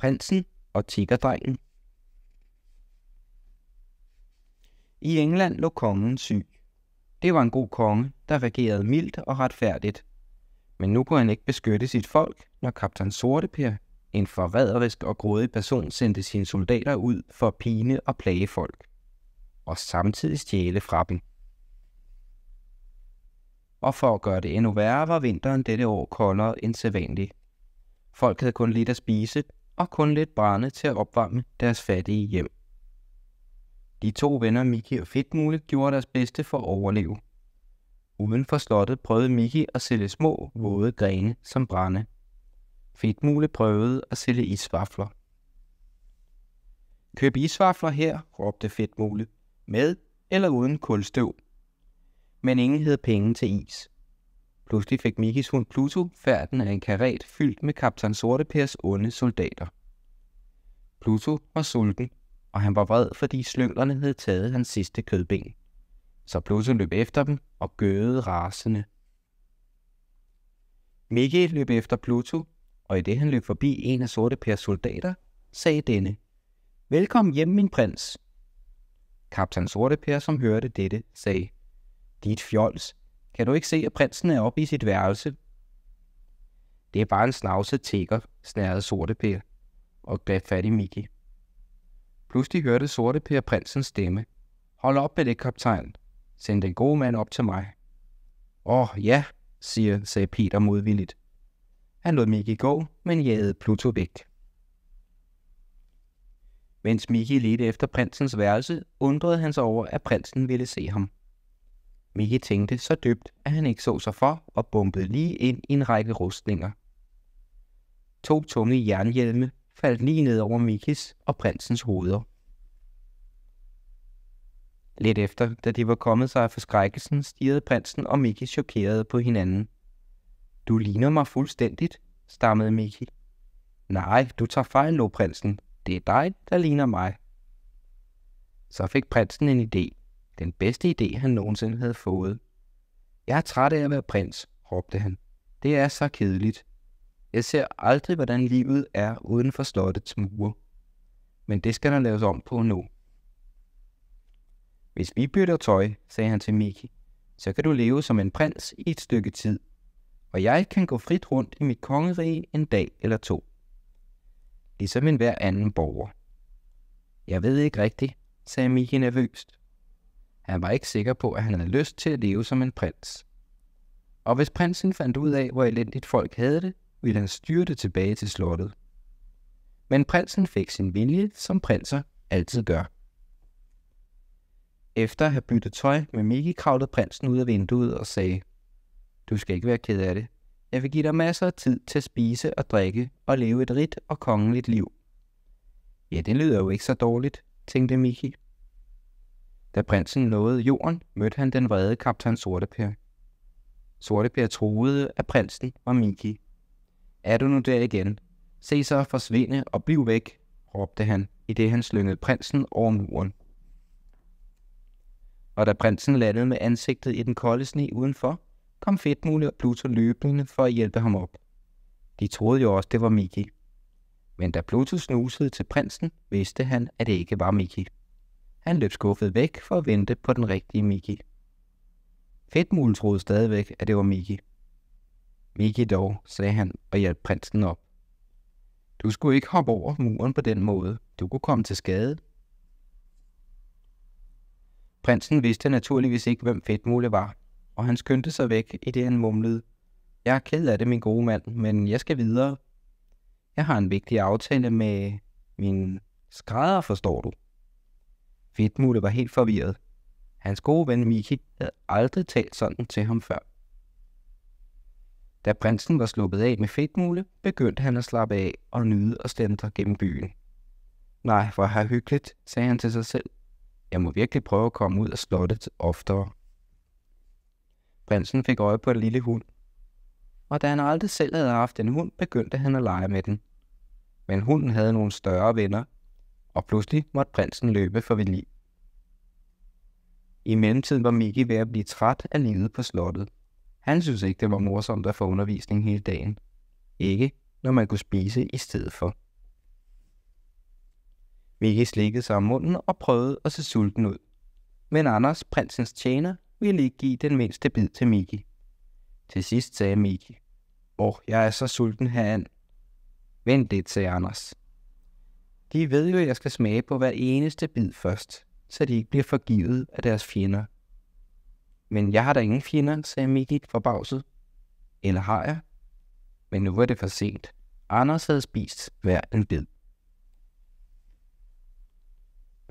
Prinsen og tiggerdrengen. I England lå kongen syg. Det var en god konge, der regerede mildt og retfærdigt. Men nu kunne han ikke beskytte sit folk, når kaptajn Sorteper, en forræderisk og grådig person, sendte sine soldater ud for at pine og plage folk, og samtidig stjæle fra dem. Og for at gøre det endnu værre, var vinteren dette år koldere end sædvanligt. Folk havde kun lidt at spise, og kun lidt brænde til at opvarme deres fattige hjem. De to venner Mickey og Fedtmule gjorde deres bedste for at overleve. Uden for slottet prøvede Mickey at sælge små, våde grene som brænde. Fedtmule prøvede at sælge isvafler. Køb isvafler her, råbte Fedtmule, med eller uden kulstøv. Men ingen havde penge til is. Pludselig fik Mickeys hund Pluto færden af en karet fyldt med kaptajn Sortepers onde soldater. Pluto var sulten, og han var vred, fordi slynglerne havde taget hans sidste kødben. Så Pluto løb efter dem og gøede rasende. Mickey løb efter Pluto, og i det han løb forbi en af Sortepers soldater, sagde denne: "Velkommen hjem, min prins." Kaptajn Sorteper, som hørte dette, sagde: "Dit fjols, kan du ikke se, at prinsen er oppe i sit værelse?" "Det er bare en snavset tigger," snærrede Sorteper og greb fat i Mickey. Pludselig hørte Sorteper prinsens stemme: "Hold op med det, kaptajn. Send den gode mand op til mig." Ja, sagde Peter modvilligt. Han lod Mickey gå, men jagede Pluto væk. Mens Mickey ledte efter prinsens værelse, undrede han sig over, at prinsen ville se ham. Mickey tænkte så dybt, at han ikke så sig for og bumpede lige ind i en række rustninger. 2 tunge jernhjelme faldt lige ned over Mickeys og prinsens hoveder. Lidt efter, da de var kommet sig af forskrækkelsen, stirrede prinsen og Mickey chokeret på hinanden. "Du ligner mig fuldstændigt," stammede Mickey. "Nej, du tager fejl, lå prinsen. Det er dig, der ligner mig." Så fik prinsen en idé. Den bedste idé, han nogensinde havde fået. "Jeg er træt af at være prins," råbte han. "Det er så kedeligt. Jeg ser aldrig, hvordan livet er uden for slottets mure. Men det skal der laves om på nu." "Hvis vi bytter tøj," sagde han til Mickey, "så kan du leve som en prins i et stykke tid, og jeg kan gå frit rundt i mit kongerige en dag eller 2. Ligesom en hver anden borger." "Jeg ved ikke rigtigt," sagde Mickey nervøst. Han var ikke sikker på, at han havde lyst til at leve som en prins. Og hvis prinsen fandt ud af, hvor elendigt folk havde det, ville han styrte tilbage til slottet. Men prinsen fik sin vilje, som prinser altid gør. Efter at have byttet tøj med Mickey, kravlede prinsen ud af vinduet og sagde: "Du skal ikke være ked af det. Jeg vil give dig masser af tid til at spise og drikke og leve et rigt og kongeligt liv." "Ja, det lyder jo ikke så dårligt," tænkte Mickey. Da prinsen nåede jorden, mødte han den vrede kaptajn Sorteper. Sorteper troede, at prinsen var Mickey. "Er du nu der igen? Se så forsvinde og bliv væk," råbte han, i det han slyngede prinsen over muren. Og da prinsen landede med ansigtet i den kolde sne udenfor, kom Fedtmule og Pluto løbende for at hjælpe ham op. De troede jo også, det var Mickey. Men da Pluto snusede til prinsen, vidste han, at det ikke var Mickey. Han løb skuffet væk for at vente på den rigtige Mickey. Fedtmule troede stadigvæk, at det var Mickey. "Mickey dog," sagde han og hjalp prinsen op. "Du skulle ikke hoppe over muren på den måde. Du kunne komme til skade." Prinsen vidste naturligvis ikke, hvem Fedtmule var, og han skyndte sig væk, i det han mumlede: "Jeg er ked af det, min gode mand, men jeg skal videre. Jeg har en vigtig aftale med min skrædder, forstår du." Fedtmule var helt forvirret. Hans gode ven Mickey havde aldrig talt sådan til ham før. Da prinsen var sluppet af med Fedtmule, begyndte han at slappe af og nyde og slentre gennem byen. "Nej, hvor er hyggeligt," sagde han til sig selv. "Jeg må virkelig prøve at komme ud af slottet oftere." Prinsen fik øje på en lille hund, og da han aldrig selv havde haft en hund, begyndte han at lege med den. Men hunden havde nogle større venner, og pludselig måtte prinsen løbe for vild liv. I mellemtiden var Mickey ved at blive træt af livet på slottet. Han synes ikke, det var morsomt at få undervisning hele dagen. Ikke, når man kunne spise i stedet for. Miki slikkede sig om munden og prøvede at se sulten ud. Men Anders, prinsens tjener, ville ikke give den mindste bid til Miki. Til sidst sagde Miki: jeg er så sulten herand. Vent lidt, sagde Anders. De ved jo, at jeg skal smage på hver eneste bid først, så de ikke bliver forgivet af deres fjender. Men jeg har da ingen fjender, sagde Miki forbavset. Eller har jeg? Men nu var det for sent. Anders havde spist hver en bid.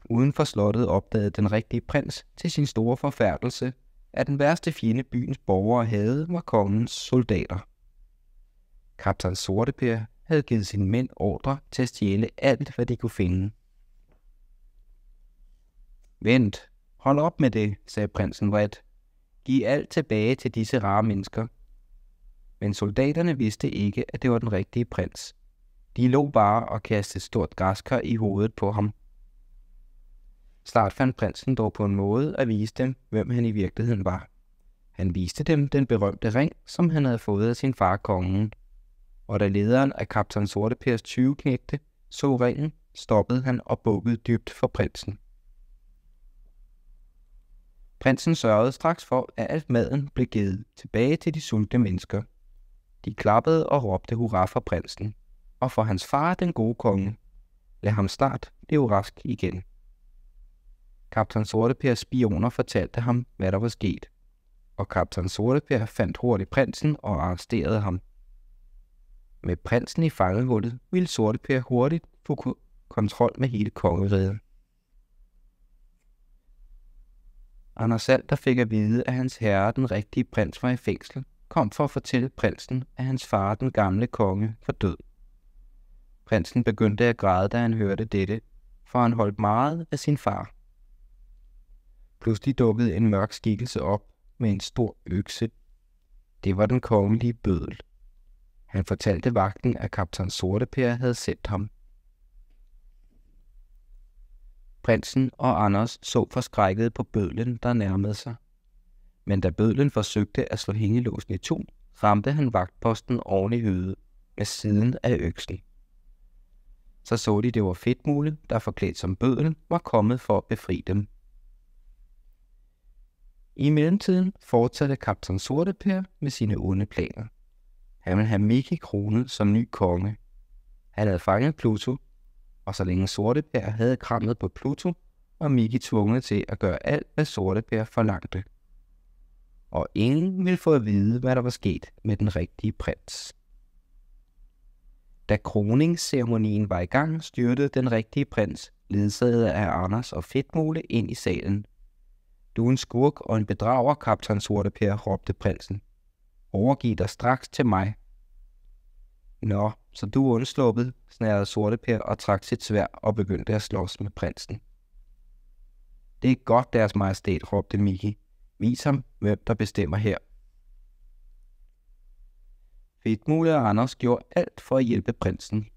Uden for slottet opdagede den rigtige prins til sin store forfærdelse, at den værste fjende byens borgere havde var kongens soldater. Kaptajn Sorteper havde givet sine mænd ordre til at stjæle alt, hvad de kunne finde. Vent, hold op med det, sagde prinsen vredt. Giv alt tilbage til disse rare mennesker. Men soldaterne vidste ikke, at det var den rigtige prins. De lå bare og kastede et stort græskar i hovedet på ham. Snart fandt prinsen dog på en måde at vise dem, hvem han i virkeligheden var. Han viste dem den berømte ring, som han havde fået af sin far kongen. Og da lederen af kaptajn Sortepers 20 knægte så ringen, stoppede han og bukkede dybt for prinsen. Prinsen sørgede straks for, at alt maden blev givet tilbage til de sultne mennesker. De klappede og råbte hurra for prinsen, og for hans far, den gode konge. Lad ham snart blive rask igen. Kaptajn Sortepers spioner fortalte ham, hvad der var sket, og kaptajn Sorteper fandt hurtigt prinsen og arresterede ham. Med prinsen i fangehullet ville Sorteper hurtigt få kontrol med hele kongeriget. Anders Alter fik at vide, at hans herre, den rigtige prins, var i fængsel, kom for at fortælle prinsen, at hans far, den gamle konge, var død. Prinsen begyndte at græde, da han hørte dette, for han holdt meget af sin far. Pludselig dukkede en mørk skikkelse op med en stor økse. Det var den kongelige bøddel. Han fortalte vagten, at kaptajn Sorteper havde sendt ham. Prinsen og Anders så forskrækket på bødlen, der nærmede sig. Men da bødlen forsøgte at slå hængelåsen i to, ramte han vagtposten oven i hovedet med siden af øksen. Så de, det var Fedtmule, der forklædt som bøddel, var kommet for at befri dem. I mellemtiden fortsatte kaptajn Sorteper med sine onde planer. Han ville have Miki kronet som ny konge. Han havde fanget Pluto, og så længe Sorteper havde krammet på Pluto, var Miki tvunget til at gøre alt, hvad Sorteper forlangte. Og ingen ville få at vide, hvad der var sket med den rigtige prins. Da kroningsceremonien var i gang, styrtede den rigtige prins, ledsaget af Anders og Fedtmule, ind i salen. Du er en skurk og en bedrager, kaptajn Sorteper, råbte prinsen. Overgiv dig straks til mig. Nå, så du er undsluppet, snærede Sorteper og trak sit sværd og begyndte at slås med prinsen. Det er godt, deres majestæt, råbte Miki. Vis ham, hvem der bestemmer her. Fedtmule og Anders gjorde alt for at hjælpe prinsen.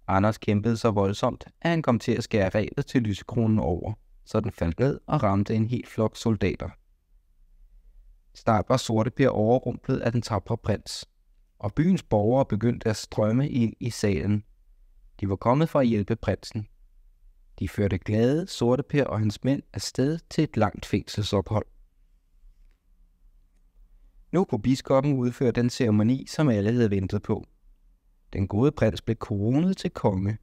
Anders kæmpede så voldsomt, at han kom til at skære rebet til lysekronen over, så den faldt ned og ramte en hel flok soldater. Snart var Sorteper overrumplet af den tapre prins, og byens borgere begyndte at strømme ind i salen. De var kommet for at hjælpe prinsen. De førte glade Sorteper og hans mænd afsted til et langt fængselsophold. Nu kunne biskoppen udføre den ceremoni, som alle havde ventet på. Den gode prins blev kronet til konge,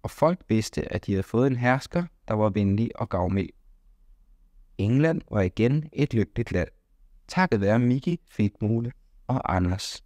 og folk vidste, at de havde fået en hersker, der var venlig og gavmild. England var igen et lykkeligt land, takket være Miki, Fedtmule og Anders.